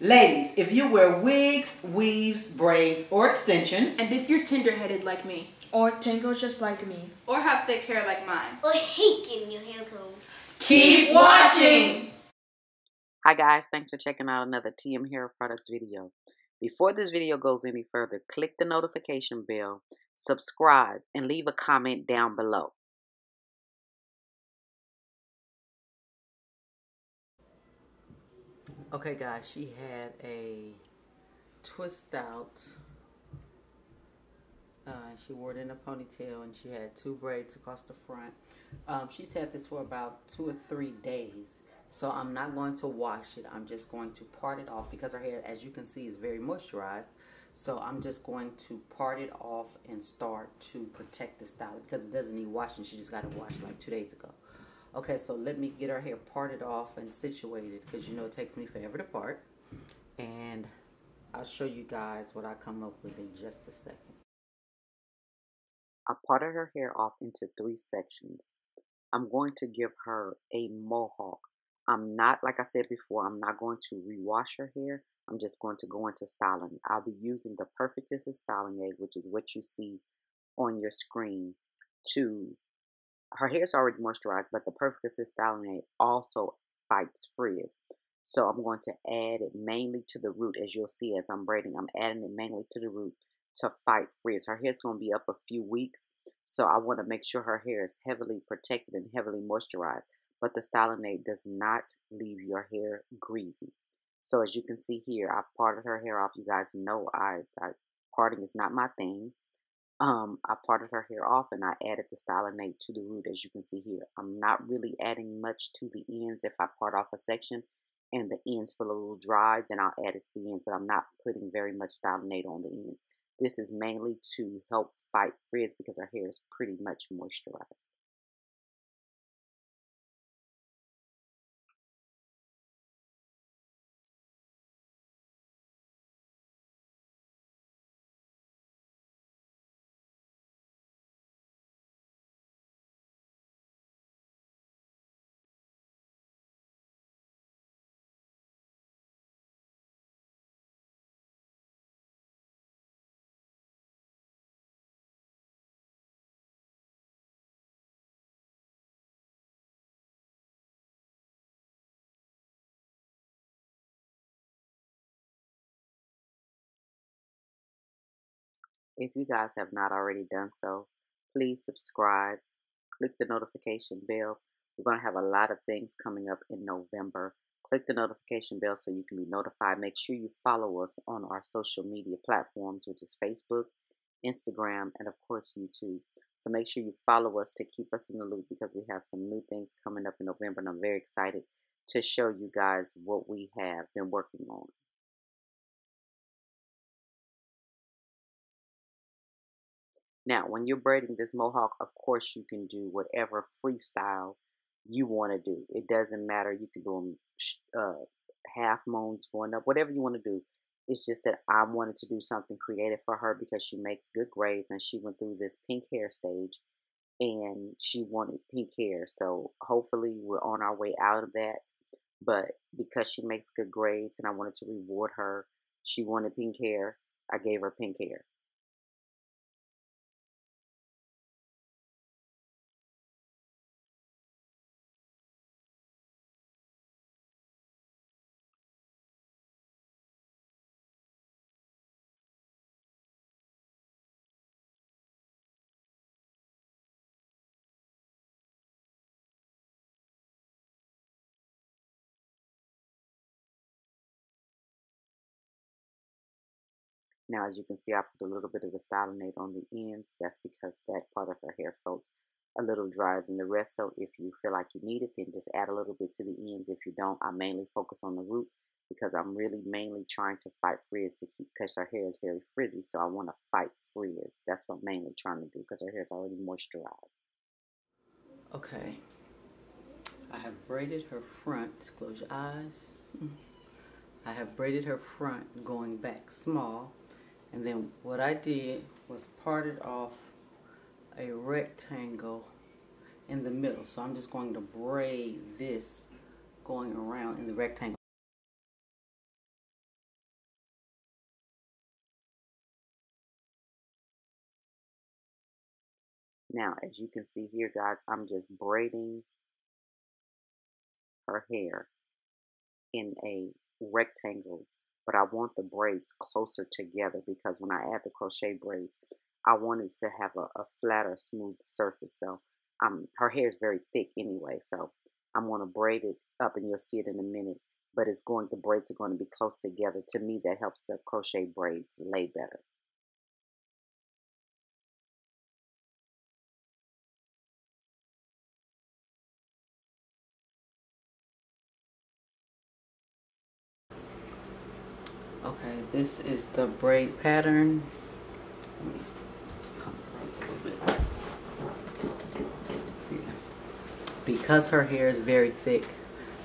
Ladies, if you wear wigs, weaves, braids, or extensions, and if you're tender-headed like me, or tangled just like me, or have thick hair like mine, or hate getting your hair combed, keep watching! Hi guys, thanks for checking out another TM Hair Products video. Before this video goes any further, click the notification bell, subscribe, and leave a comment down below. Okay guys, she had a twist out. She wore it in a ponytail and she had 2 braids across the front. She's had this for about 2 or 3 days. So I'm not going to wash it. I'm just going to part it off because her hair, as you can see, is very moisturized. So I'm just going to part it off and start to protect the style because it doesn't need washing. She just got it washed like 2 days ago. Okay, so let me get her hair parted off and situated because you know it takes me forever to part. And I'll show you guys what I come up with in just a second. I parted her hair off into 3 sections. I'm going to give her a mohawk. I'm not, like I said before, I'm not going to rewash her hair. I'm just going to go into styling. I'll be using the Perfect Kisses styling aid, which is what you see on your screen. Her hair's already moisturized, but the Perfect Kisses styling aid also fights frizz. So I'm going to add it mainly to the root. As you'll see as I'm braiding, I'm adding it mainly to the root to fight frizz. Her hair's going to be up a few weeks, so I want to make sure her hair is heavily protected and heavily moisturized. But the styling aid does not leave your hair greasy. So as you can see here, I parted her hair off. You guys know parting is not my thing. I parted her hair off and I added the styling aid to the root, as you can see here. I'm not really adding much to the ends. If I part off a section and the ends feel a little dry, then I'll add it to the ends, but I'm not putting very much styling aid on the ends. This is mainly to help fight frizz because her hair is pretty much moisturized. If you guys have not already done so, please subscribe, click the notification bell. We're going to have a lot of things coming up in November. Click the notification bell so you can be notified. Make sure you follow us on our social media platforms, which is Facebook, Instagram, and of course YouTube. So make sure you follow us to keep us in the loop because we have some new things coming up in November and I'm very excited to show you guys what we have been working on. Now, when you're braiding this mohawk, of course, you can do whatever freestyle you want to do. It doesn't matter. You can do them half moons going up, whatever you want to do. It's just that I wanted to do something creative for her because she makes good braids and she went through this pink hair stage and she wanted pink hair. So hopefully we're on our way out of that. But because she makes good braids and I wanted to reward her, she wanted pink hair. I gave her pink hair. Now, as you can see, I put a little bit of the styling aid on the ends. That's because that part of her hair felt a little drier than the rest. So if you feel like you need it, then just add a little bit to the ends. If you don't, I mainly focus on the root because I'm really mainly trying to fight frizz because her hair is very frizzy. So I want to fight frizz. That's what I'm mainly trying to do because her hair is already moisturized. Okay. I have braided her front. Close your eyes. I have braided her front going back small. And then what I did was parted off a rectangle in the middle. So I'm just going to braid this going around in the rectangle. Now, as you can see here, guys, I'm just braiding her hair in a rectangle, but I want the braids closer together because when I add the crochet braids, I want it to have a flatter, smooth surface. So her hair is very thick anyway, so I'm going to braid it up, and you'll see it in a minute. But the braids are going to be close together. To me, that helps the crochet braids lay better. Okay, this is the braid pattern. Because her hair is very thick,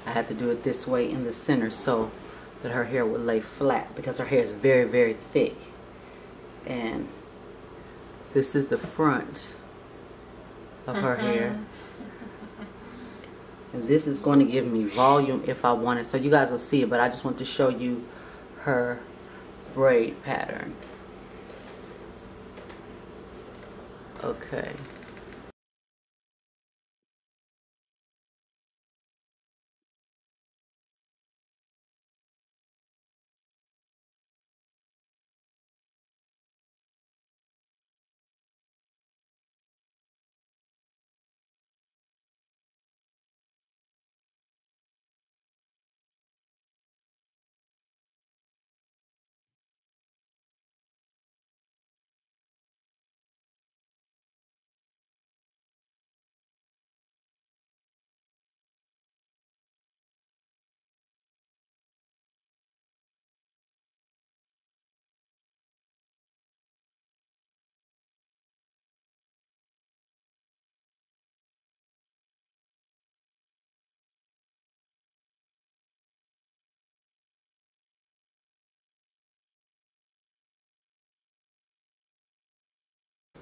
I had to do it this way in the center so that her hair would lay flat, because her hair is very, very thick. And this is the front of her hair. And this is going to give me volume if I want it. So you guys will see it, but I just want to show you her braid pattern. Okay.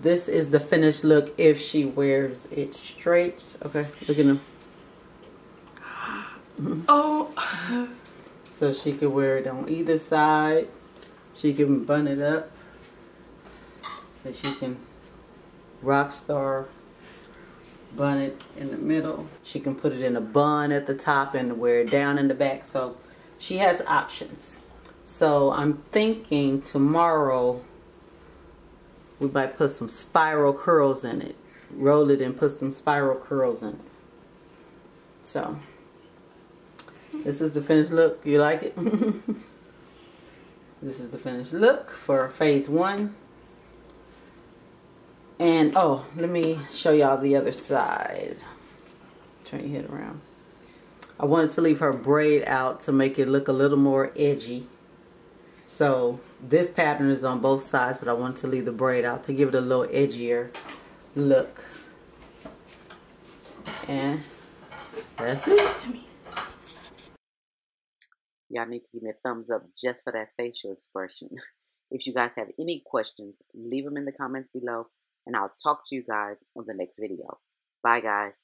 This is the finished look if she wears it straight. Okay, look at them. Oh. So she could wear it on either side. She can bun it up. So she can rock star bun it in the middle. She can put it in a bun at the top and wear it down in the back. So she has options. So I'm thinking tomorrow we might put some spiral curls in it. Roll it and put some spiral curls in it. So this is the finished look. You like it? This is the finished look for phase 1. And oh, let me show y'all the other side. Turn your head around. I wanted to leave her braid out to make it look a little more edgy. So this pattern is on both sides, but I wanted to leave the braid out to give it a little edgier look. And that's it to me. Y'all need to give me a thumbs up just for that facial expression. If you guys have any questions, leave them in the comments below, and I'll talk to you guys on the next video. Bye, guys.